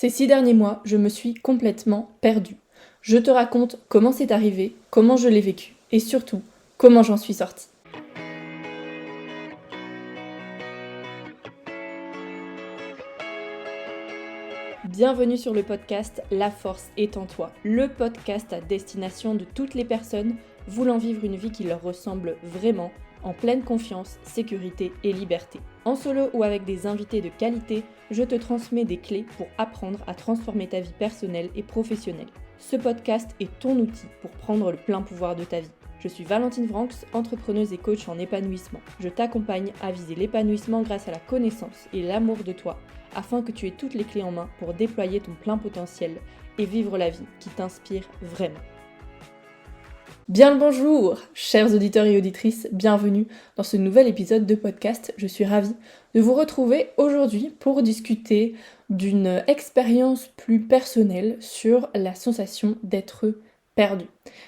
Ces 6 derniers mois, je me suis complètement perdue. Je te raconte comment c'est arrivé, comment je l'ai vécu et surtout, comment j'en suis sortie. Bienvenue sur le podcast La force est en toi, le podcast à destination de toutes les personnes voulant vivre une vie qui leur ressemble vraiment, en pleine confiance, sécurité et liberté. En solo ou avec des invités de qualité, je te transmets des clés pour apprendre à transformer ta vie personnelle et professionnelle. Ce podcast est ton outil pour prendre le plein pouvoir de ta vie. Je suis Valentine Franks, entrepreneuse et coach en épanouissement. Je t'accompagne à viser l'épanouissement grâce à la connaissance et l'amour de toi, afin que tu aies toutes les clés en main pour déployer ton plein potentiel et vivre la vie qui t'inspire vraiment. Bien le bonjour, chers auditeurs et auditrices, bienvenue dans ce nouvel épisode de podcast. Je suis ravie de vous retrouver aujourd'hui pour discuter d'une expérience plus personnelle sur la sensation d'être perdu.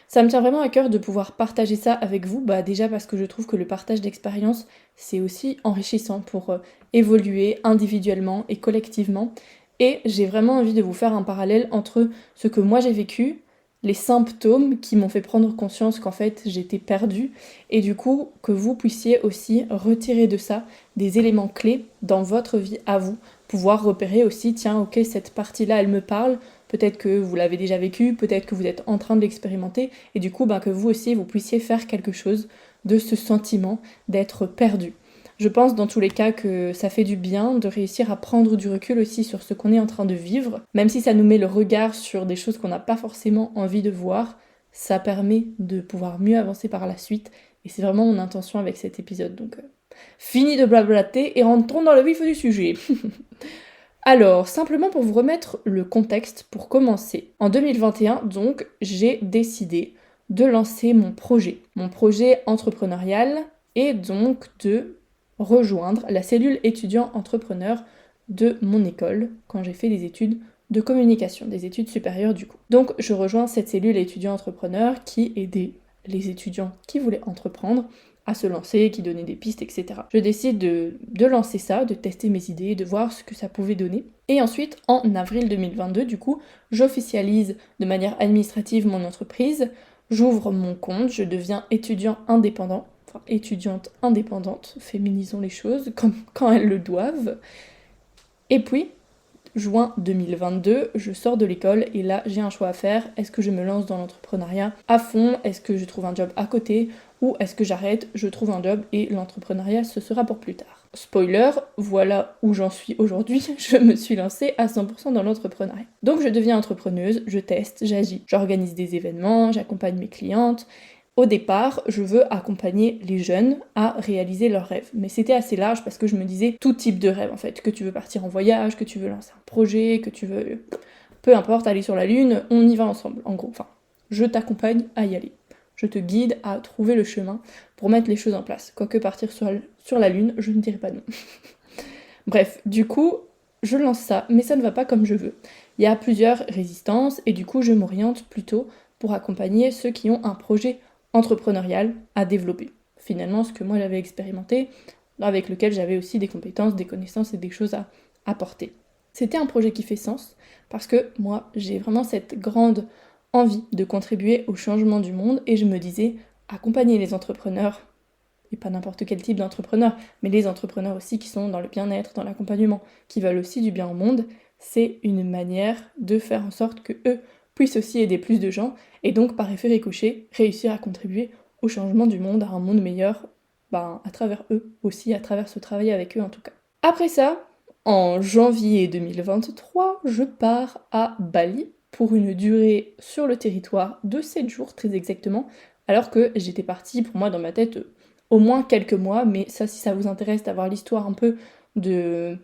Ça me tient vraiment à cœur de pouvoir partager ça avec vous, déjà parce que je trouve que le partage d'expérience, c'est aussi enrichissant pour évoluer individuellement et collectivement. Et j'ai vraiment envie de vous faire un parallèle entre ce que moi j'ai vécu, les symptômes qui m'ont fait prendre conscience qu'en fait j'étais perdue, et du coup que vous puissiez aussi retirer de ça des éléments clés dans votre vie à vous, pouvoir repérer aussi, tiens ok, cette partie-là elle me parle, peut-être que vous l'avez déjà vécu, peut-être que vous êtes en train de l'expérimenter, et du coup que vous aussi vous puissiez faire quelque chose de ce sentiment d'être perdu. Je pense dans tous les cas que ça fait du bien de réussir à prendre du recul aussi sur ce qu'on est en train de vivre, même si ça nous met le regard sur des choses qu'on n'a pas forcément envie de voir, ça permet de pouvoir mieux avancer par la suite, et c'est vraiment mon intention avec cet épisode. Donc fini de blablater et rentrons dans le vif du sujet. Alors, simplement pour vous remettre le contexte, pour commencer, en 2021, donc, j'ai décidé de lancer mon projet entrepreneurial, et donc de rejoindre la cellule étudiant entrepreneur de mon école, quand j'ai fait des études de communication, des études supérieures du coup. Donc, je rejoins cette cellule étudiant entrepreneur qui aidait les étudiants qui voulaient entreprendre à se lancer, qui donnait des pistes, etc. Je décide de lancer ça, de tester mes idées, de voir ce que ça pouvait donner. Et ensuite, en avril 2022, du coup, j'officialise de manière administrative mon entreprise, j'ouvre mon compte, je deviens étudiante indépendante, féminisons les choses, comme quand elles le doivent. Et puis, juin 2022, je sors de l'école et là j'ai un choix à faire. Est-ce que je me lance dans l'entrepreneuriat à fond? Est-ce que je trouve un job à côté? Ou est-ce que j'arrête, je trouve un job et l'entrepreneuriat ce sera pour plus tard? Spoiler, voilà où j'en suis aujourd'hui, je me suis lancée à 100% dans l'entrepreneuriat. Donc je deviens entrepreneuse, je teste, j'agis, j'organise des événements, j'accompagne mes clientes. Au départ, je veux accompagner les jeunes à réaliser leurs rêves. Mais c'était assez large parce que je me disais tout type de rêve en fait. Que tu veux partir en voyage, que tu veux lancer un projet, que tu veux... Peu importe, aller sur la lune, on y va ensemble, en gros. Enfin, je t'accompagne à y aller. Je te guide à trouver le chemin pour mettre les choses en place. Quoique partir sur la lune, je ne dirais pas non. Bref, du coup, je lance ça, mais ça ne va pas comme je veux. Il y a plusieurs résistances et du coup, je m'oriente plutôt pour accompagner ceux qui ont un projet entrepreneurial à développer. Finalement, ce que moi j'avais expérimenté, avec lequel j'avais aussi des compétences, des connaissances et des choses à apporter. C'était un projet qui fait sens, parce que moi, j'ai vraiment cette grande envie de contribuer au changement du monde, et je me disais, accompagner les entrepreneurs, et pas n'importe quel type d'entrepreneur, mais les entrepreneurs aussi qui sont dans le bien-être, dans l'accompagnement, qui veulent aussi du bien au monde, c'est une manière de faire en sorte que eux puissent aussi aider plus de gens, et donc par effet ricochet, réussir à contribuer au changement du monde, à un monde meilleur, à travers eux aussi, à travers ce travail avec eux en tout cas. Après ça, en janvier 2023, je pars à Bali pour une durée sur le territoire de 7 jours très exactement, alors que j'étais partie pour moi dans ma tête au moins quelques mois, mais ça si ça vous intéresse d'avoir l'histoire un peu de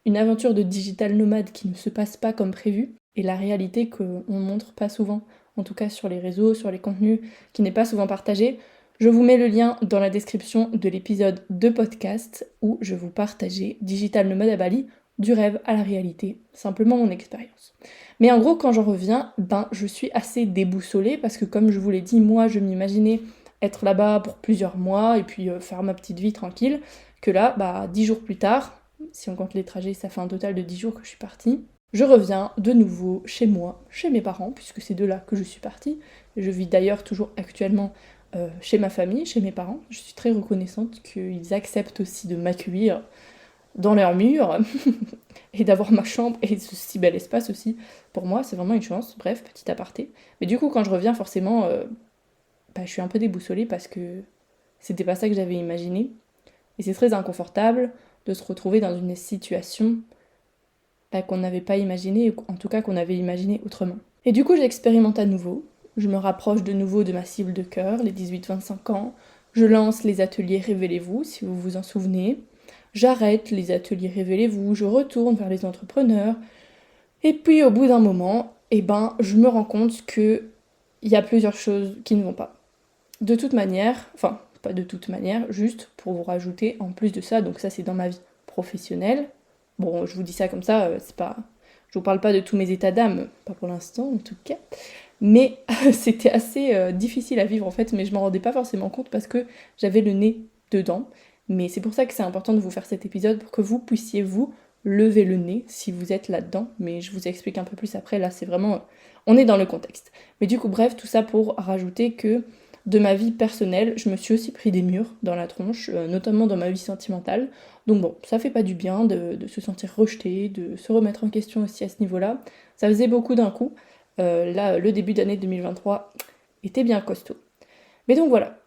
une aventure de digital nomade qui ne se passe pas comme prévu, et la réalité qu'on montre pas souvent, en tout cas sur les réseaux, sur les contenus, qui n'est pas souvent partagé, je vous mets le lien dans la description de l'épisode de podcast où je vous partageais Digital Nomade à Bali, du rêve à la réalité, simplement mon expérience. Mais en gros, quand j'en reviens, je suis assez déboussolée parce que comme je vous l'ai dit, moi je m'imaginais être là-bas pour plusieurs mois et puis faire ma petite vie tranquille, que là, 10 jours plus tard, si on compte les trajets, ça fait un total de 10 jours que je suis partie, Je reviens de nouveau chez moi, chez mes parents, puisque c'est de là que je suis partie. Je vis d'ailleurs toujours actuellement chez ma famille, chez mes parents. Je suis très reconnaissante qu'ils acceptent aussi de m'accueillir dans leur mur et d'avoir ma chambre et ce si bel espace aussi. Pour moi, c'est vraiment une chance. Bref, petit aparté. Mais du coup, quand je reviens, forcément, je suis un peu déboussolée parce que c'était pas ça que j'avais imaginé. Et c'est très inconfortable de se retrouver dans une situation qu'on n'avait pas imaginée, ou en tout cas qu'on avait imaginé autrement. Et du coup, j'expérimente à nouveau. Je me rapproche de nouveau de ma cible de cœur, les 18-25 ans. Je lance les ateliers Révélez-vous, si vous vous en souvenez. J'arrête les ateliers Révélez-vous, je retourne vers les entrepreneurs. Et puis au bout d'un moment, je me rends compte qu'il y a plusieurs choses qui ne vont pas. De toute manière, enfin, pas de toute manière, juste pour vous rajouter en plus de ça, donc ça c'est dans ma vie professionnelle. Bon, je vous dis ça comme ça, c'est pas. Je vous parle pas de tous mes états d'âme, pas pour l'instant en tout cas. Mais c'était assez difficile à vivre en fait, mais je m'en rendais pas forcément compte parce que j'avais le nez dedans. Mais c'est pour ça que c'est important de vous faire cet épisode pour que vous puissiez vous lever le nez si vous êtes là-dedans. Mais je vous explique un peu plus après, là c'est vraiment. On est dans le contexte. Mais du coup, bref, tout ça pour rajouter que de ma vie personnelle, je me suis aussi pris des murs dans la tronche, notamment dans ma vie sentimentale. Donc bon, ça fait pas du bien de se sentir rejeté, de se remettre en question aussi à ce niveau-là. Ça faisait beaucoup d'un coup. Là, le début d'année 2023 était bien costaud. Mais donc voilà,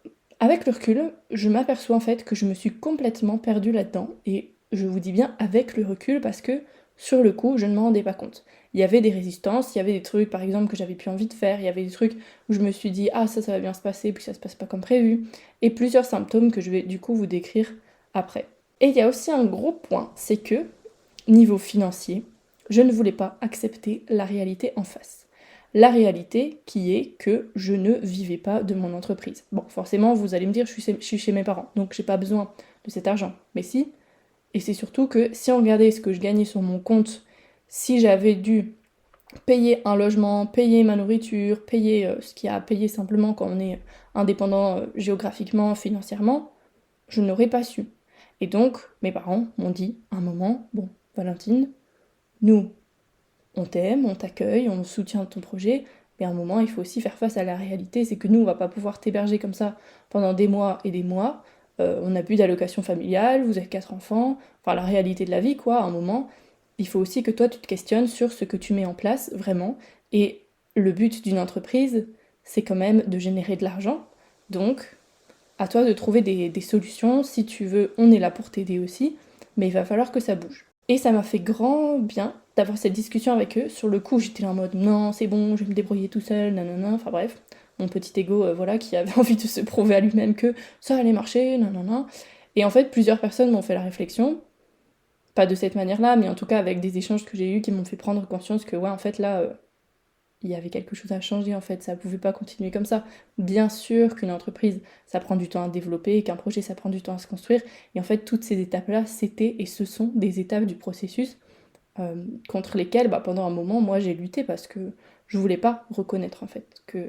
avec le recul, je m'aperçois en fait que je me suis complètement perdue là-dedans. Et je vous dis bien avec le recul parce que sur le coup, je ne m'en rendais pas compte. Il y avait des résistances, il y avait des trucs par exemple que j'avais plus envie de faire, il y avait des trucs où je me suis dit ah ça va bien se passer, puis ça se passe pas comme prévu, et plusieurs symptômes que je vais du coup vous décrire après. Et il y a aussi un gros point, c'est que niveau financier, je ne voulais pas accepter la réalité en face. La réalité qui est que je ne vivais pas de mon entreprise. Bon, forcément, vous allez me dire, je suis chez mes parents, donc j'ai pas besoin de cet argent. Mais si, et c'est surtout que si on regardait ce que je gagnais sur mon compte, si j'avais dû payer un logement, payer ma nourriture, payer ce qu'il y a à payer simplement quand on est indépendant géographiquement, financièrement, je n'aurais pas su. Et donc, mes parents m'ont dit à un moment, bon, Valentine, nous, on t'aime, on t'accueille, on soutient ton projet, mais à un moment, il faut aussi faire face à la réalité, c'est que nous, on va pas pouvoir t'héberger comme ça pendant des mois et des mois. On n'a plus d'allocation familiale, vous avez 4 enfants, enfin la réalité de la vie, quoi, à un moment, il faut aussi que toi, tu te questionnes sur ce que tu mets en place, vraiment. Et le but d'une entreprise, c'est quand même de générer de l'argent. Donc, à toi de trouver des solutions. Si tu veux, on est là pour t'aider aussi, mais il va falloir que ça bouge. Et ça m'a fait grand bien d'avoir cette discussion avec eux. Sur le coup, j'étais là en mode non, c'est bon, je vais me débrouiller tout seul, nanana, enfin bref. Mon petit ego, voilà, qui avait envie de se prouver à lui-même que ça allait marcher, nanana. Et en fait, plusieurs personnes m'ont fait la réflexion, pas de cette manière-là, mais en tout cas avec des échanges que j'ai eus qui m'ont fait prendre conscience que, ouais, en fait, là, il y avait quelque chose à changer en fait, ça pouvait pas continuer comme ça. Bien sûr qu'une entreprise, ça prend du temps à développer, qu'un projet, ça prend du temps à se construire, et en fait, toutes ces étapes-là, c'était et ce sont des étapes du processus contre lesquelles, pendant un moment, moi, j'ai lutté parce que je voulais pas reconnaître en fait que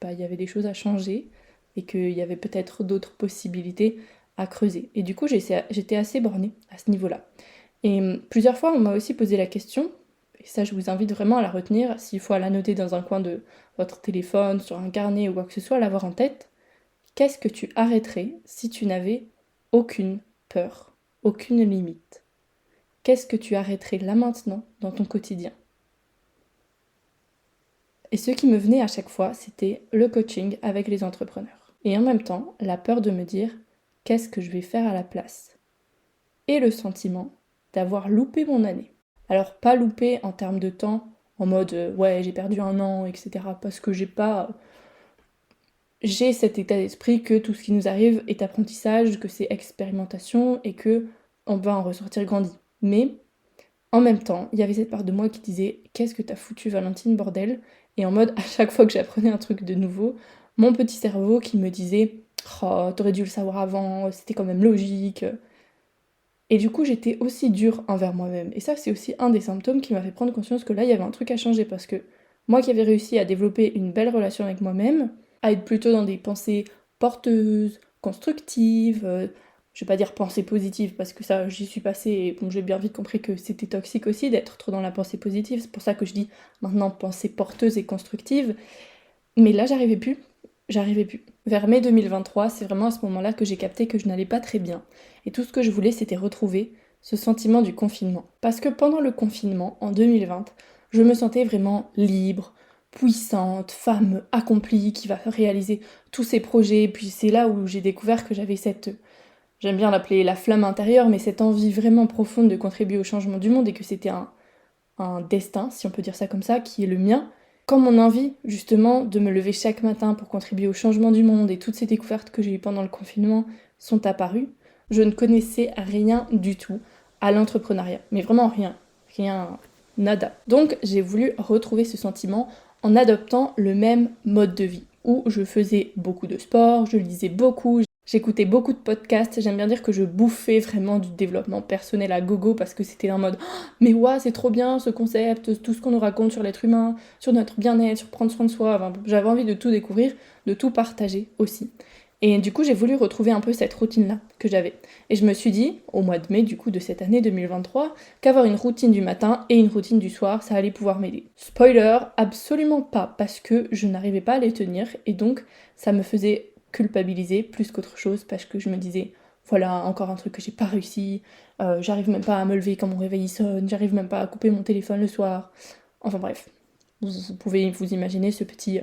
il y avait des choses à changer et qu'il y avait peut-être d'autres possibilités à creuser. Et du coup, j'étais assez bornée à ce niveau-là. Et plusieurs fois, on m'a aussi posé la question, et ça je vous invite vraiment à la retenir, s'il faut à la noter dans un coin de votre téléphone, sur un carnet ou quoi que ce soit, l'avoir en tête. Qu'est-ce que tu arrêterais si tu n'avais aucune peur, aucune limite? Qu'est-ce que tu arrêterais là maintenant dans ton quotidien? Et ce qui me venait à chaque fois, c'était le coaching avec les entrepreneurs. Et en même temps, la peur de me dire qu'est-ce que je vais faire à la place? Et le sentiment d'avoir loupé mon année. Alors pas loupé en termes de temps, en mode ouais j'ai perdu un an, etc. Parce que j'ai cet état d'esprit que tout ce qui nous arrive est apprentissage, que c'est expérimentation et que on va en ressortir grandi. Mais en même temps, il y avait cette part de moi qui disait qu'est-ce que t'as foutu Valentine bordel? Et en mode à chaque fois que j'apprenais un truc de nouveau, mon petit cerveau qui me disait oh t'aurais dû le savoir avant, c'était quand même logique. Et du coup, j'étais aussi dure envers moi-même. Et ça, c'est aussi un des symptômes qui m'a fait prendre conscience que là, il y avait un truc à changer. Parce que moi qui avais réussi à développer une belle relation avec moi-même, à être plutôt dans des pensées porteuses, constructives, je vais pas dire pensée positive parce que ça j'y suis passée et bon, j'ai bien vite compris que c'était toxique aussi d'être trop dans la pensée positive, c'est pour ça que je dis maintenant pensée porteuse et constructive. Mais là j'arrivais plus. Vers mai 2023, c'est vraiment à ce moment-là que j'ai capté que je n'allais pas très bien. Et tout ce que je voulais, c'était retrouver ce sentiment du confinement. Parce que pendant le confinement, en 2020, je me sentais vraiment libre, puissante, femme accomplie qui va réaliser tous ses projets. Puis c'est là où j'ai découvert que j'avais cette, j'aime bien l'appeler la flamme intérieure, mais cette envie vraiment profonde de contribuer au changement du monde et que c'était un destin, si on peut dire ça comme ça, qui est le mien. Quand mon envie, justement, de me lever chaque matin pour contribuer au changement du monde et toutes ces découvertes que j'ai eues pendant le confinement sont apparues, je ne connaissais rien du tout à l'entrepreneuriat. Mais vraiment rien. Rien, nada. Donc j'ai voulu retrouver ce sentiment en adoptant le même mode de vie, où je faisais beaucoup de sport, je lisais beaucoup, j'écoutais beaucoup de podcasts, j'aime bien dire que je bouffais vraiment du développement personnel à gogo parce que c'était un mode mais ouais, c'est trop bien ce concept, tout ce qu'on nous raconte sur l'être humain, sur notre bien-être, sur prendre soin de soi. Enfin, j'avais envie de tout découvrir, de tout partager aussi. Et du coup, j'ai voulu retrouver un peu cette routine-là que j'avais. Et je me suis dit, au mois de mai du coup de cette année 2023, qu'avoir une routine du matin et une routine du soir, ça allait pouvoir m'aider. Spoiler, absolument pas, parce que je n'arrivais pas à les tenir et donc ça me faisait culpabiliser plus qu'autre chose parce que je me disais, voilà, encore un truc que j'ai pas réussi, j'arrive même pas à me lever quand mon réveil sonne, j'arrive même pas à couper mon téléphone le soir. Enfin bref, vous pouvez vous imaginer ce petit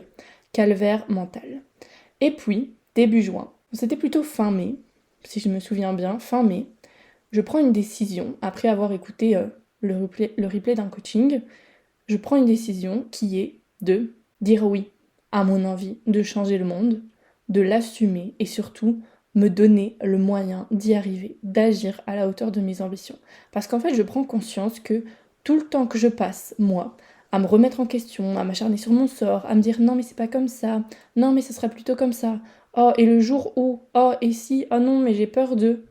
calvaire mental. Et puis, début juin, c'était plutôt fin mai, si je me souviens bien, fin mai, je prends une décision, après avoir écouté le replay d'un coaching, je prends une décision qui est de dire oui à mon envie de changer le monde, de l'assumer et surtout me donner le moyen d'y arriver, d'agir à la hauteur de mes ambitions. Parce qu'en fait, je prends conscience que tout le temps que je passe, moi, à me remettre en question, à m'acharner sur mon sort, à me dire non mais c'est pas comme ça, non mais ce sera plutôt comme ça, oh et le jour où, oh et si, oh non mais j'ai peur de...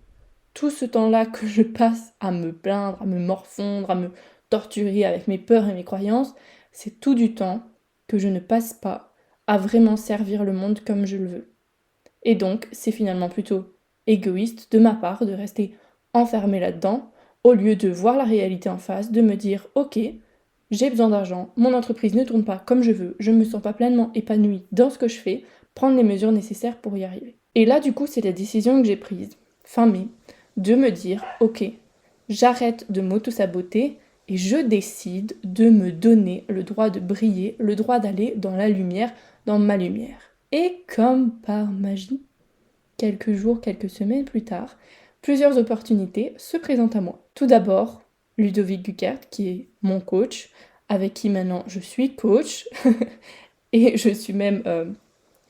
Tout ce temps-là que je passe à me plaindre, à me morfondre, à me torturer avec mes peurs et mes croyances, c'est tout du temps que je ne passe pas à vraiment servir le monde comme je le veux. Et donc, c'est finalement plutôt égoïste de ma part de rester enfermée là-dedans, au lieu de voir la réalité en face, de me dire ok, j'ai besoin d'argent, mon entreprise ne tourne pas comme je veux, je ne me sens pas pleinement épanouie dans ce que je fais, prendre les mesures nécessaires pour y arriver. Et là, du coup, c'est la décision que j'ai prise, fin mai, de me dire ok, j'arrête de m'auto-saboter et je décide de me donner le droit de briller, le droit d'aller dans la lumière, dans ma lumière. Et comme par magie, quelques jours, quelques semaines plus tard, plusieurs opportunités se présentent à moi. Tout d'abord, Ludovic Guckert, qui est mon coach, avec qui maintenant je suis coach, et je suis même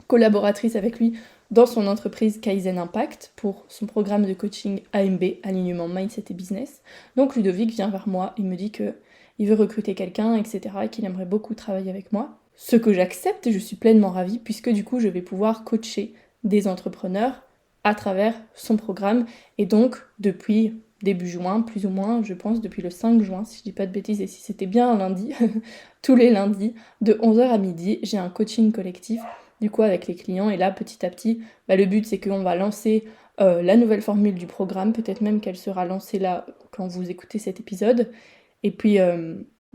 collaboratrice avec lui dans son entreprise Kaizen Impact pour son programme de coaching AMB, alignement mindset et business. Donc Ludovic vient vers moi, il me dit que il veut recruter quelqu'un, etc., et qu'il aimerait beaucoup travailler avec moi. Ce que j'accepte, et je suis pleinement ravie, puisque du coup je vais pouvoir coacher des entrepreneurs à travers son programme. Et donc depuis début juin, plus ou moins, je pense depuis le 5 juin, si je dis pas de bêtises, et si c'était bien un lundi, tous les lundis, de 11h à midi, j'ai un coaching collectif du coup avec les clients. Et là, petit à petit, le but c'est qu'on va lancer la nouvelle formule du programme, peut-être même qu'elle sera lancée là quand vous écoutez cet épisode. Et puis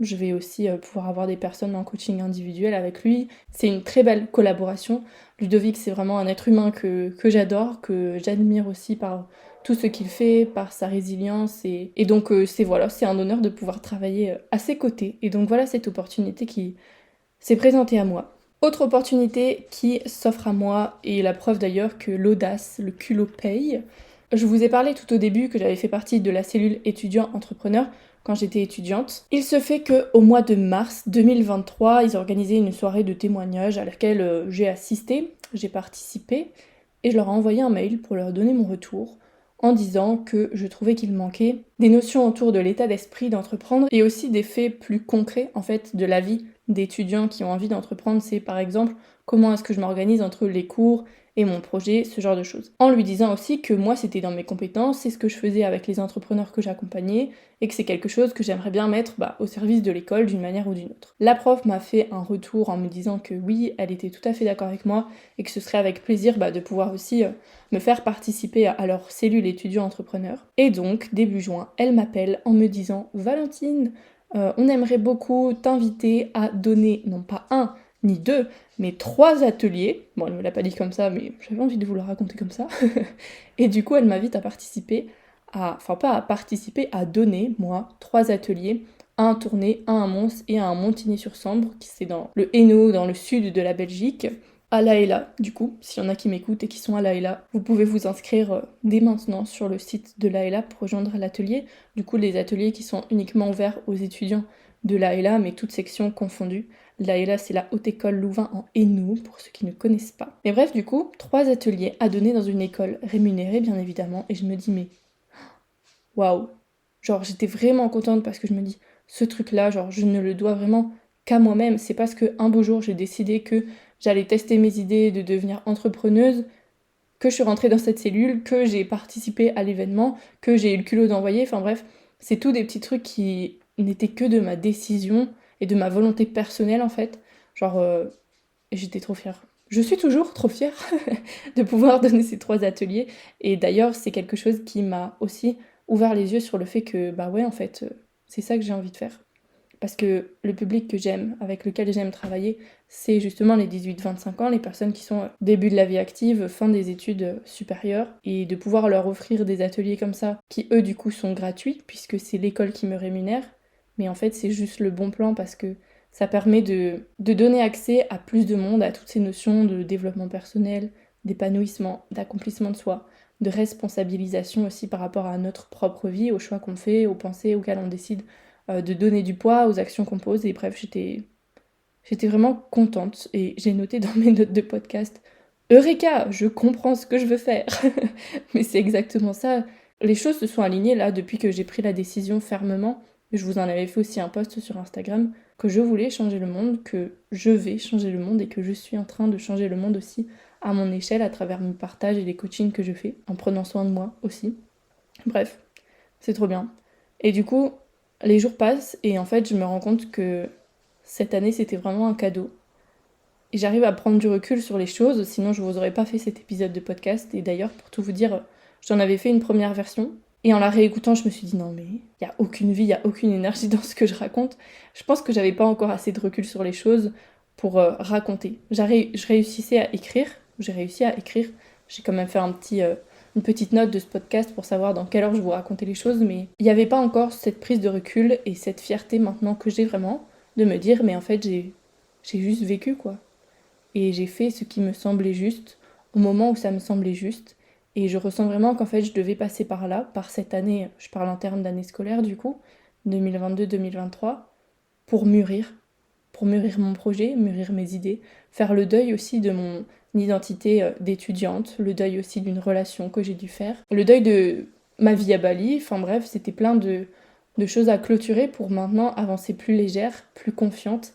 je vais aussi pouvoir avoir des personnes en coaching individuel avec lui. C'est une très belle collaboration. Ludovic, c'est vraiment un être humain que j'adore, que j'admire aussi par tout ce qu'il fait, par sa résilience. Et donc c'est un honneur de pouvoir travailler à ses côtés. Et donc voilà cette opportunité qui s'est présentée à moi. Autre opportunité qui s'offre à moi, et la preuve d'ailleurs que l'audace, le culot paye. Je vous ai parlé tout au début que j'avais fait partie de la cellule étudiant-entrepreneur quand j'étais étudiante. Il se fait qu'au mois de mars 2023, ils organisaient une soirée de témoignages à laquelle j'ai assisté, j'ai participé, et je leur ai envoyé un mail pour leur donner mon retour en disant que je trouvais qu'il manquait des notions autour de l'état d'esprit d'entreprendre et aussi des faits plus concrets en fait de la vie d'étudiants qui ont envie d'entreprendre. C'est par exemple comment est-ce que je m'organise entre les cours et mon projet, ce genre de choses. En lui disant aussi que moi c'était dans mes compétences, c'est ce que je faisais avec les entrepreneurs que j'accompagnais et que c'est quelque chose que j'aimerais bien mettre au service de l'école d'une manière ou d'une autre. La prof m'a fait un retour en me disant que oui, elle était tout à fait d'accord avec moi et que ce serait avec plaisir de pouvoir aussi me faire participer à leur cellule étudiant entrepreneur. Et donc, début juin, elle m'appelle en me disant « Valentine, on aimerait beaucoup t'inviter à donner, non pas un, ni deux, mais 3 ateliers. » Bon, elle me l'a pas dit comme ça, mais j'avais envie de vous le raconter comme ça. Et du coup, elle m'invite à participer à donner, moi, 3 ateliers, un à Tournai, un à Mons et un à Montigny-sur-Sambre, qui c'est dans le Hainaut, dans le sud de la Belgique. À La Haye-la, du coup, s'il y en a qui m'écoutent et qui sont à La Haye-la, vous pouvez vous inscrire dès maintenant sur le site de La Haye-la pour rejoindre l'atelier. Du coup, les ateliers qui sont uniquement ouverts aux étudiants de La Haye-la, mais toutes sections confondues. La Haye-la, c'est la Haute École Louvain en Hainaut, pour ceux qui ne connaissent pas. Mais bref, du coup, 3 ateliers à donner dans une école rémunérée, bien évidemment, et je me dis, mais waouh! Genre, j'étais vraiment contente parce que je me dis, ce truc-là, genre, je ne le dois vraiment qu'à moi-même. C'est parce qu'un beau jour, j'ai décidé que j'allais tester mes idées de devenir entrepreneuse, que je suis rentrée dans cette cellule, que j'ai participé à l'événement, que j'ai eu le culot d'envoyer. Enfin bref, c'est tout des petits trucs qui n'étaient que de ma décision et de ma volonté personnelle en fait. Genre, j'étais trop fière. Je suis toujours trop fière de pouvoir donner ces 3 ateliers. Et d'ailleurs, c'est quelque chose qui m'a aussi ouvert les yeux sur le fait que, ouais, en fait, c'est ça que j'ai envie de faire. Parce que le public que j'aime, avec lequel j'aime travailler, c'est justement les 18-25 ans, les personnes qui sont début de la vie active, fin des études supérieures, et de pouvoir leur offrir des ateliers comme ça, qui eux du coup sont gratuits, puisque c'est l'école qui me rémunère, mais en fait c'est juste le bon plan parce que ça permet de donner accès à plus de monde à toutes ces notions de développement personnel, d'épanouissement, d'accomplissement de soi, de responsabilisation aussi par rapport à notre propre vie, aux choix qu'on fait, aux pensées auxquelles on décide de donner du poids aux actions qu'on pose. Et bref, j'étais vraiment contente et j'ai noté dans mes notes de podcast Eureka, je comprends ce que je veux faire. Mais c'est exactement ça. Les choses se sont alignées là depuis que j'ai pris la décision fermement. Je vous en avais fait aussi un post sur Instagram que je voulais changer le monde, que je vais changer le monde et que je suis en train de changer le monde aussi à mon échelle à travers mes partages et les coachings que je fais, en prenant soin de moi aussi. Bref, c'est trop bien. Et du coup, les jours passent et en fait, je me rends compte que cette année, c'était vraiment un cadeau. Et j'arrive à prendre du recul sur les choses, sinon je vous aurais pas fait cet épisode de podcast. Et d'ailleurs, pour tout vous dire, j'en avais fait une première version. Et en la réécoutant, je me suis dit non mais il y a aucune vie, il y a aucune énergie dans ce que je raconte. Je pense que j'avais pas encore assez de recul sur les choses pour raconter. Je réussissais à écrire, j'ai réussi à écrire. J'ai quand même fait une petite note de ce podcast pour savoir dans quelle heure je vous racontais les choses, mais il n'y avait pas encore cette prise de recul et cette fierté maintenant que j'ai vraiment de me dire mais en fait j'ai juste vécu quoi. Et j'ai fait ce qui me semblait juste au moment où ça me semblait juste. Et je ressens vraiment qu'en fait je devais passer par là, par cette année, je parle en termes d'année scolaire du coup, 2022-2023, pour mûrir mon projet, mûrir mes idées, faire le deuil aussi de mon identité d'étudiante, le deuil aussi d'une relation que j'ai dû faire, le deuil de ma vie à Bali, enfin bref, c'était plein de choses à clôturer pour maintenant avancer plus légère, plus confiante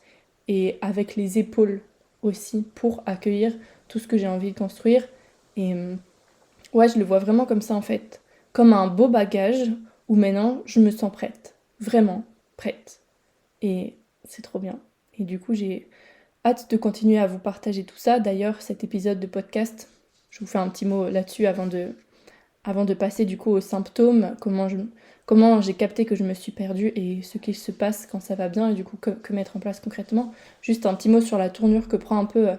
et avec les épaules aussi pour accueillir tout ce que j'ai envie de construire. Et ouais, je le vois vraiment comme ça en fait, comme un beau bagage où maintenant je me sens prête, vraiment prête. Et c'est trop bien. Et du coup, j'ai hâte de continuer à vous partager tout ça. D'ailleurs, cet épisode de podcast, je vous fais un petit mot là-dessus avant de passer du coup aux symptômes, comment j'ai capté que je me suis perdue et ce qui se passe quand ça va bien et du coup que mettre en place concrètement. Juste un petit mot sur la tournure que prend un peu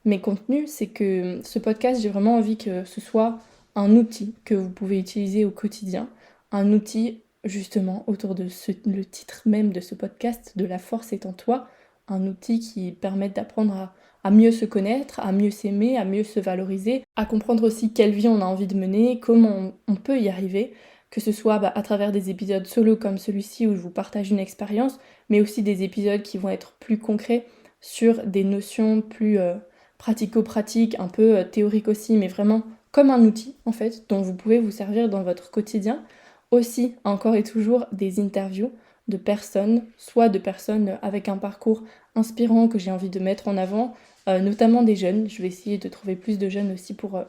mes contenus, c'est que ce podcast, j'ai vraiment envie que ce soit un outil que vous pouvez utiliser au quotidien, un outil justement autour de le titre même de ce podcast, de la force est en toi, un outil qui permette d'apprendre à mieux se connaître, à mieux s'aimer, à mieux se valoriser, à comprendre aussi quelle vie on a envie de mener, comment on peut y arriver, que ce soit à travers des épisodes solo comme celui-ci où je vous partage une expérience, mais aussi des épisodes qui vont être plus concrets sur des notions plus pratico-pratiques, un peu théoriques aussi, mais vraiment comme un outil en fait, dont vous pouvez vous servir dans votre quotidien. Aussi, encore et toujours, des interviews de personnes, soit de personnes avec un parcours inspirant que j'ai envie de mettre en avant, notamment des jeunes. Je vais essayer de trouver plus de jeunes aussi pour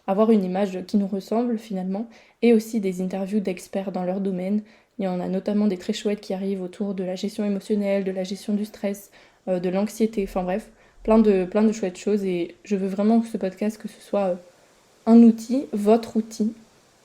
avoir une image qui nous ressemble finalement, et aussi des interviews d'experts dans leur domaine. Il y en a notamment des très chouettes qui arrivent autour de la gestion émotionnelle, de la gestion du stress, de l'anxiété, enfin bref, plein de chouettes choses. Et je veux vraiment que ce podcast, que ce soit un outil, votre outil,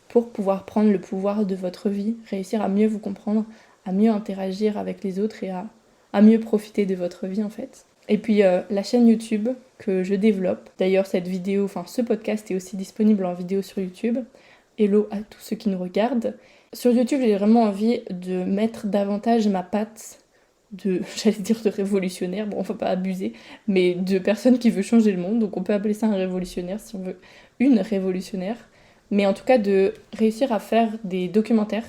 pour pouvoir prendre le pouvoir de votre vie, réussir à mieux vous comprendre, à mieux interagir avec les autres et à mieux profiter de votre vie en fait. Et puis la chaîne YouTube que je développe. D'ailleurs ce podcast est aussi disponible en vidéo sur YouTube. Hello à tous ceux qui nous regardent. Sur YouTube, j'ai vraiment envie de mettre davantage ma patte de révolutionnaire, bon, on va pas abuser, mais de personne qui veut changer le monde, donc on peut appeler ça un révolutionnaire si on veut, une révolutionnaire, mais en tout cas de réussir à faire des documentaires.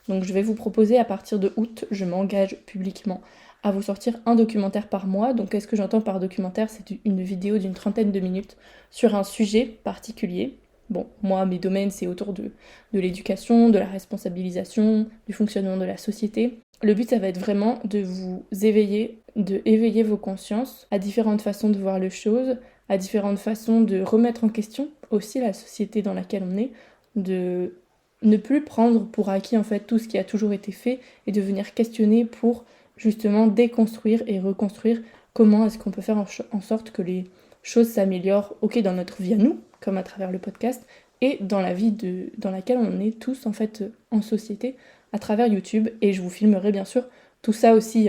Donc je vais vous proposer à partir de août, je m'engage publiquement à vous sortir un documentaire par mois. Donc qu'est-ce que j'entends par documentaire? C'est une vidéo d'une 30aine de minutes sur un sujet particulier. Bon, moi, mes domaines, c'est autour de l'éducation, de la responsabilisation, du fonctionnement de la société. Le but, ça va être vraiment de vous éveiller, de éveiller vos consciences à différentes façons de voir les choses, à différentes façons de remettre en question aussi la société dans laquelle on est, de ne plus prendre pour acquis en fait tout ce qui a toujours été fait et de venir questionner pour justement déconstruire et reconstruire comment est-ce qu'on peut faire en sorte que les choses s'améliorent, ok, dans notre vie à nous, comme à travers le podcast, et dans la vie dans laquelle on est tous en fait en société à travers YouTube. Et je vous filmerai bien sûr tout ça aussi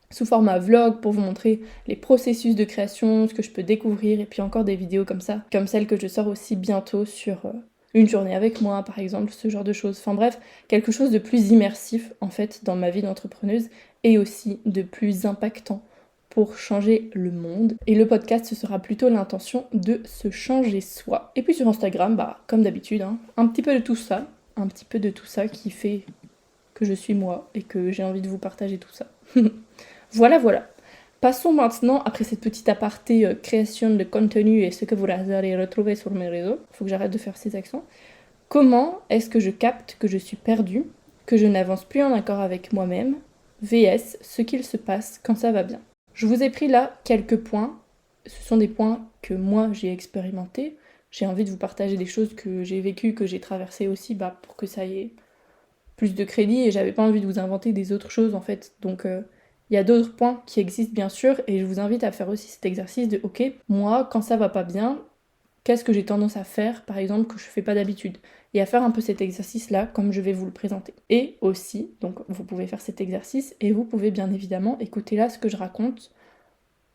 sous format vlog pour vous montrer les processus de création, ce que je peux découvrir, et puis encore des vidéos comme ça, comme celle que je sors aussi bientôt sur une journée avec moi par exemple, ce genre de choses. Enfin bref, quelque chose de plus immersif en fait dans ma vie d'entrepreneuse et aussi de plus impactant pour changer le monde. Et le podcast, ce sera plutôt l'intention de se changer soi. Et puis sur Instagram, comme d'habitude, un petit peu de tout ça qui fait que je suis moi et que j'ai envie de vous partager tout ça. Voilà. Passons maintenant, après cette petite aparté création de contenu et ce que vous allez retrouver sur mes réseaux, faut que j'arrête de faire ces accents. Comment est-ce que je capte que je suis perdue, que je n'avance plus en accord avec moi-même, vs ce qu'il se passe quand ça va bien. Je vous ai pris là quelques points, ce sont des points que moi j'ai expérimentés, j'ai envie de vous partager des choses que j'ai vécues, que j'ai traversées aussi, pour que ça ait plus de crédit, et j'avais pas envie de vous inventer des autres choses en fait, donc il y a d'autres points qui existent bien sûr, et je vous invite à faire aussi cet exercice de ok, moi quand ça va pas bien, qu'est-ce que j'ai tendance à faire par exemple que je fais pas d'habitude, et à faire un peu cet exercice là comme je vais vous le présenter. Et aussi, donc vous pouvez faire cet exercice et vous pouvez bien évidemment écouter là ce que je raconte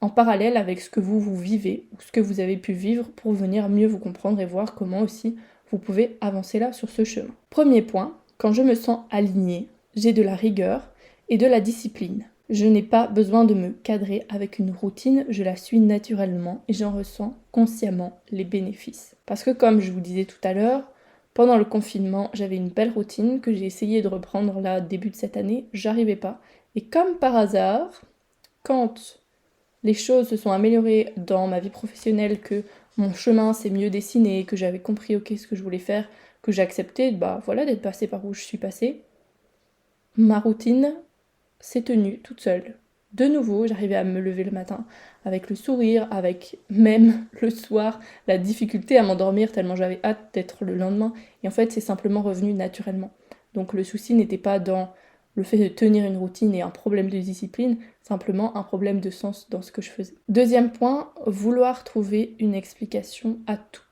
en parallèle avec ce que vous vivez ou ce que vous avez pu vivre pour venir mieux vous comprendre et voir comment aussi vous pouvez avancer là sur ce chemin. Premier point, quand je me sens alignée, j'ai de la rigueur et de la discipline. Je n'ai pas besoin de me cadrer avec une routine, je la suis naturellement et j'en ressens consciemment les bénéfices. Parce que comme je vous disais tout à l'heure, pendant le confinement, j'avais une belle routine que j'ai essayé de reprendre là début de cette année, j'arrivais pas. Et comme par hasard, quand les choses se sont améliorées dans ma vie professionnelle, que mon chemin s'est mieux dessiné, que j'avais compris ce que je voulais faire, que j'ai accepté d'être passée par où je suis passée, ma routine s'est tenue toute seule. De nouveau, j'arrivais à me lever le matin avec le sourire, avec même le soir la difficulté à m'endormir tellement j'avais hâte d'être le lendemain. Et en fait, c'est simplement revenu naturellement. Donc le souci n'était pas dans le fait de tenir une routine et un problème de discipline, simplement un problème de sens dans ce que je faisais. Deuxième point, vouloir trouver une explication à tout.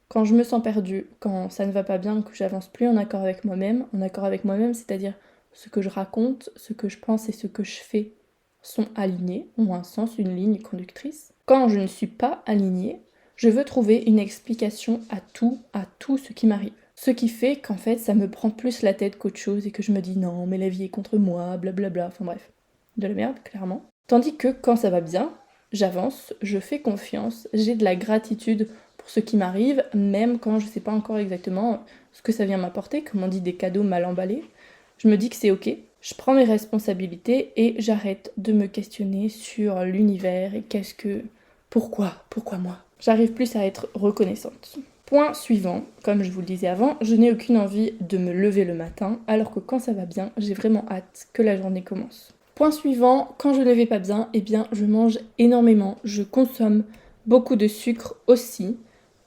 Quand je me sens perdue, quand ça ne va pas bien, que j'avance plus en accord avec moi-même, c'est-à-dire ce que je raconte, ce que je pense et ce que je fais sont alignés, ont un sens, une ligne conductrice. Quand je ne suis pas alignée, je veux trouver une explication à tout ce qui m'arrive. Ce qui fait qu'en fait, ça me prend plus la tête qu'autre chose et que je me dis non, mais la vie est contre moi, blablabla, enfin bref, de la merde, clairement. Tandis que quand ça va bien, j'avance, je fais confiance, j'ai de la gratitude pour ce qui m'arrive, même quand je sais pas encore exactement ce que ça vient m'apporter, comme on dit des cadeaux mal emballés. Je me dis que c'est ok, je prends mes responsabilités et j'arrête de me questionner sur l'univers et pourquoi moi. J'arrive plus à être reconnaissante. Point suivant, comme je vous le disais avant, je n'ai aucune envie de me lever le matin, alors que quand ça va bien, j'ai vraiment hâte que la journée commence. Point suivant, quand je ne vais pas bien, eh bien je mange énormément, je consomme beaucoup de sucre aussi.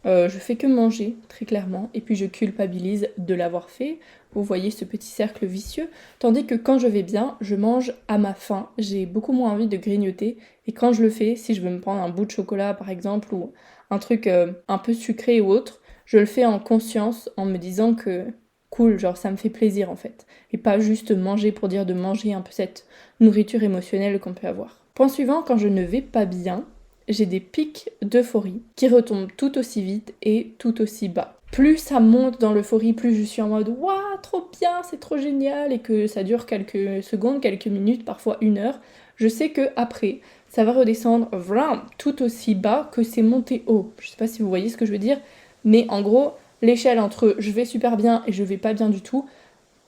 Je fais que manger, très clairement, et puis je culpabilise de l'avoir fait. Vous voyez ce petit cercle vicieux. Tandis que quand je vais bien, je mange à ma faim. J'ai beaucoup moins envie de grignoter. Et quand je le fais, si je veux me prendre un bout de chocolat par exemple, ou un truc un peu sucré ou autre, je le fais en conscience, en me disant que cool, genre ça me fait plaisir en fait. Et pas juste manger pour dire de manger un peu cette nourriture émotionnelle qu'on peut avoir. Point suivant, quand je ne vais pas bien, j'ai des pics d'euphorie qui retombent tout aussi vite et tout aussi bas. Plus ça monte dans l'euphorie, plus je suis en mode waouh, trop bien, c'est trop génial, et que ça dure quelques secondes, quelques minutes, parfois 1 heure. Je sais que après, ça va redescendre vraiment tout aussi bas que c'est monté haut. Je sais pas si vous voyez ce que je veux dire, mais en gros, l'échelle entre je vais super bien et je vais pas bien du tout,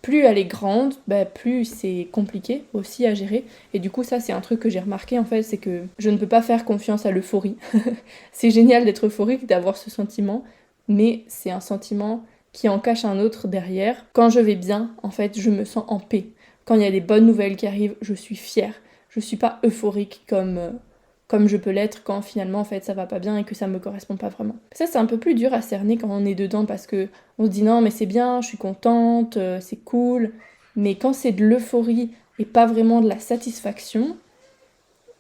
plus elle est grande, plus c'est compliqué aussi à gérer. Et du coup, ça, c'est un truc que j'ai remarqué en fait, c'est que je ne peux pas faire confiance à l'euphorie. C'est génial d'être euphorique, d'avoir ce sentiment, mais c'est un sentiment qui en cache un autre derrière. Quand je vais bien, en fait, je me sens en paix. Quand il y a des bonnes nouvelles qui arrivent, je suis fière. Je suis pas euphorique comme je peux l'être quand finalement en fait ça va pas bien et que ça me correspond pas vraiment. Ça c'est un peu plus dur à cerner quand on est dedans parce que on se dit non mais c'est bien, je suis contente, c'est cool, mais quand c'est de l'euphorie et pas vraiment de la satisfaction,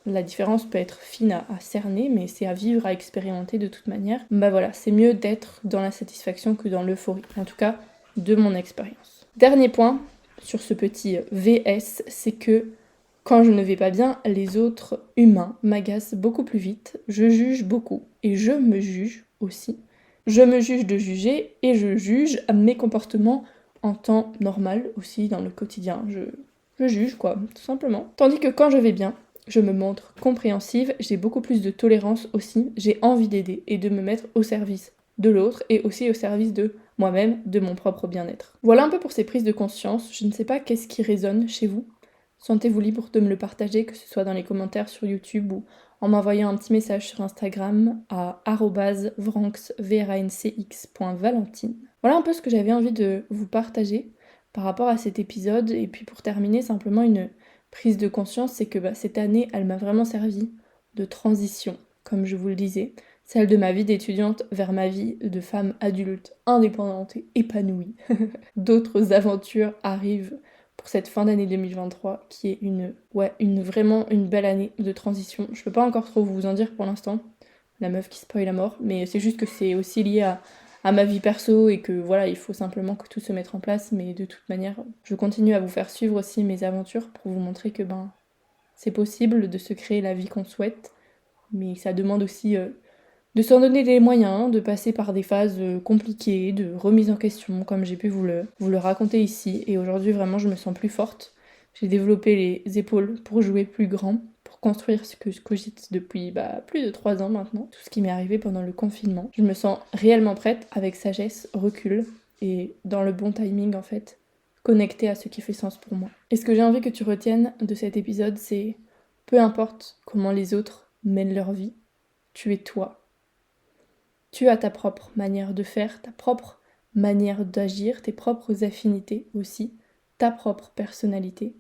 la différence peut être fine à cerner, mais c'est à vivre, à expérimenter de toute manière. Voilà, c'est mieux d'être dans la satisfaction que dans l'euphorie, en tout cas de mon expérience. Dernier point sur ce petit VS, c'est que quand je ne vais pas bien, les autres humains m'agacent beaucoup plus vite, je juge beaucoup, et je me juge aussi. Je me juge de juger, et je juge mes comportements en temps normal aussi, dans le quotidien. Je juge, quoi, tout simplement. Tandis que quand je vais bien, je me montre compréhensive, j'ai beaucoup plus de tolérance aussi, j'ai envie d'aider et de me mettre au service de l'autre, et aussi au service de moi-même, de mon propre bien-être. Voilà un peu pour ces prises de conscience, je ne sais pas qu'est-ce qui résonne chez vous. Sentez-vous libre de me le partager, que ce soit dans les commentaires sur YouTube ou en m'envoyant un petit message sur Instagram à @vranx.valentine. Voilà un peu ce que j'avais envie de vous partager par rapport à cet épisode. Et puis pour terminer, simplement une prise de conscience, c'est que cette année, elle m'a vraiment servi de transition, comme je vous le disais. Celle de ma vie d'étudiante vers ma vie de femme adulte, indépendante et épanouie. D'autres aventures arrivent pour cette fin d'année 2023 qui est vraiment une belle année de transition. Je peux pas encore trop vous en dire pour l'instant, la meuf qui spoil à mort, mais c'est juste que c'est aussi lié à ma vie perso et que voilà, il faut simplement que tout se mette en place, mais de toute manière, je continue à vous faire suivre aussi mes aventures pour vous montrer que c'est possible de se créer la vie qu'on souhaite, mais ça demande aussi de s'en donner les moyens, de passer par des phases compliquées, de remise en question, comme j'ai pu vous le raconter ici. Et aujourd'hui, vraiment, je me sens plus forte. J'ai développé les épaules pour jouer plus grand, pour construire ce que je cogite depuis plus de 3 ans maintenant, tout ce qui m'est arrivé pendant le confinement. Je me sens réellement prête, avec sagesse, recul, et dans le bon timing en fait, connectée à ce qui fait sens pour moi. Et ce que j'ai envie que tu retiennes de cet épisode, c'est peu importe comment les autres mènent leur vie, tu es toi. Tu as ta propre manière de faire, ta propre manière d'agir, tes propres affinités aussi, ta propre personnalité.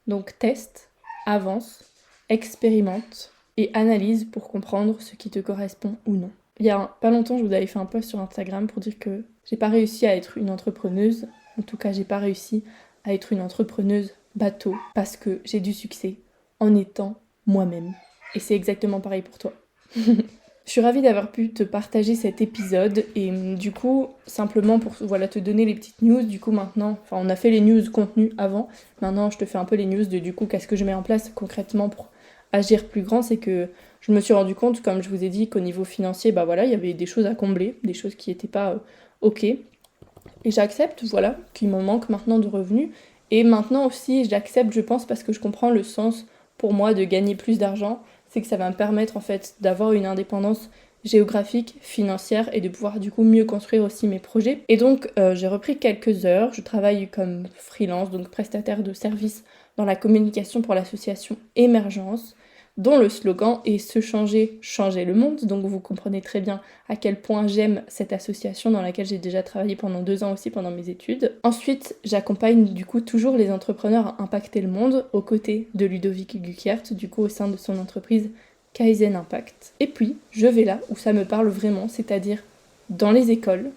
Donc teste, avance, expérimente et analyse pour comprendre ce qui te correspond ou non. Il y a pas longtemps, je vous avais fait un post sur Instagram pour dire que j'ai pas réussi à être une entrepreneuse. En tout cas, j'ai pas réussi à être une entrepreneuse bateau parce que j'ai du succès en étant moi-même. Et c'est exactement pareil pour toi. Je suis ravie d'avoir pu te partager cet épisode et du coup, simplement pour te donner les petites news, du coup maintenant, on a fait les news contenu avant, maintenant je te fais un peu les news de du coup qu'est-ce que je mets en place concrètement pour agir plus grand, c'est que je me suis rendu compte, comme je vous ai dit, qu'au niveau financier, il y avait des choses à combler, des choses qui n'étaient pas ok, et j'accepte, qu'il me manque maintenant de revenus, et maintenant aussi j'accepte, je pense, parce que je comprends le sens pour moi de gagner plus d'argent, c'est que ça va me permettre en fait d'avoir une indépendance géographique, financière et de pouvoir du coup mieux construire aussi mes projets. Et donc j'ai repris quelques heures, je travaille comme freelance, donc prestataire de services dans la communication pour l'association Émergence. dont le slogan est « Se changer, changer le monde ». Donc vous comprenez très bien à quel point j'aime cette association dans laquelle j'ai déjà travaillé pendant 2 ans aussi pendant mes études. Ensuite, j'accompagne du coup toujours les entrepreneurs à impacter le monde aux côtés de Ludovic Guickert, du coup au sein de son entreprise Kaizen Impact. Et puis, je vais là où ça me parle vraiment, c'est-à-dire dans les écoles.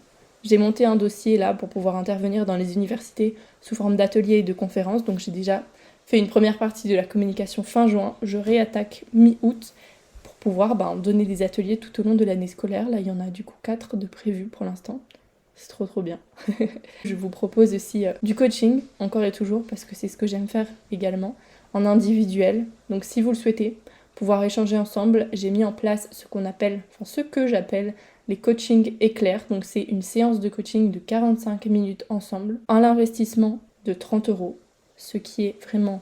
J'ai monté un dossier là pour pouvoir intervenir dans les universités sous forme d'ateliers et de conférences, donc j'ai déjà fait une première partie de la communication fin juin. Je réattaque mi-août pour pouvoir donner des ateliers tout au long de l'année scolaire. Là, il y en a du coup 4 de prévus pour l'instant. C'est trop bien. Je vous propose aussi du coaching, encore et toujours, parce que c'est ce que j'aime faire également, en individuel. Donc si vous le souhaitez, pouvoir échanger ensemble, j'ai mis en place ce que j'appelle les coachings éclairs. Donc c'est une séance de coaching de 45 minutes ensemble, à l'investissement de 30 €, ce qui est vraiment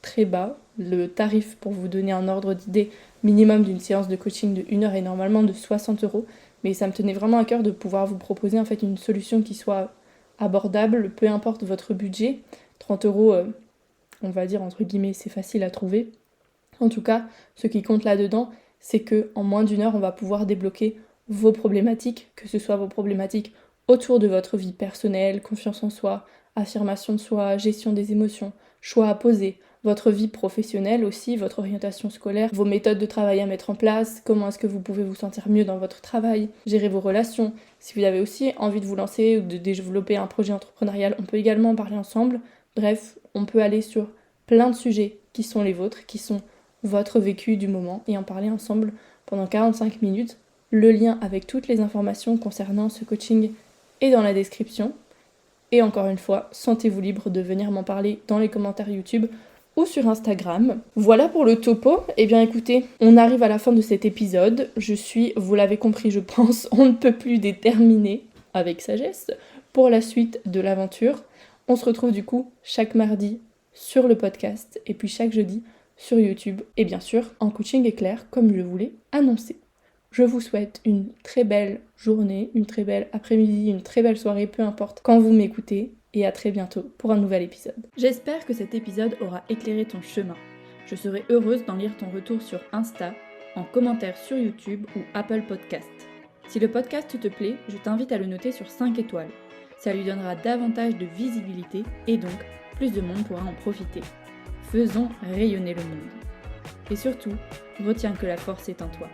très bas. Le tarif, pour vous donner un ordre d'idée, minimum d'une séance de coaching de 1 heure est normalement de 60 €. Mais ça me tenait vraiment à cœur de pouvoir vous proposer en fait une solution qui soit abordable, peu importe votre budget. 30 €, on va dire entre guillemets, c'est facile à trouver. En tout cas, ce qui compte là-dedans, c'est qu'en moins d'1 heure, on va pouvoir débloquer vos problématiques, que ce soit vos problématiques autour de votre vie personnelle, confiance en soi, affirmation de soi, gestion des émotions, choix à poser, votre vie professionnelle aussi, votre orientation scolaire, vos méthodes de travail à mettre en place, comment est-ce que vous pouvez vous sentir mieux dans votre travail, gérer vos relations. Si vous avez aussi envie de vous lancer ou de développer un projet entrepreneurial, on peut également en parler ensemble. Bref, on peut aller sur plein de sujets qui sont les vôtres, qui sont votre vécu du moment et en parler ensemble pendant 45 minutes. Le lien avec toutes les informations concernant ce coaching est dans la description. Et encore une fois, sentez-vous libre de venir m'en parler dans les commentaires YouTube ou sur Instagram. Voilà pour le topo. Eh bien écoutez, on arrive à la fin de cet épisode. Je suis, vous l'avez compris je pense, on ne peut plus déterminer avec sagesse pour la suite de l'aventure. On se retrouve du coup chaque mardi sur le podcast et puis chaque jeudi sur YouTube et bien sûr en coaching éclair comme je vous l'ai annoncé. Je vous souhaite une très belle journée, une très belle après-midi, une très belle soirée, peu importe quand vous m'écoutez, et à très bientôt pour un nouvel épisode. J'espère que cet épisode aura éclairé ton chemin. Je serai heureuse d'en lire ton retour sur Insta, en commentaire sur YouTube ou Apple Podcast. Si le podcast te plaît, je t'invite à le noter sur 5 étoiles. Ça lui donnera davantage de visibilité et donc plus de monde pourra en profiter. Faisons rayonner le monde. Et surtout, retiens que la force est en toi.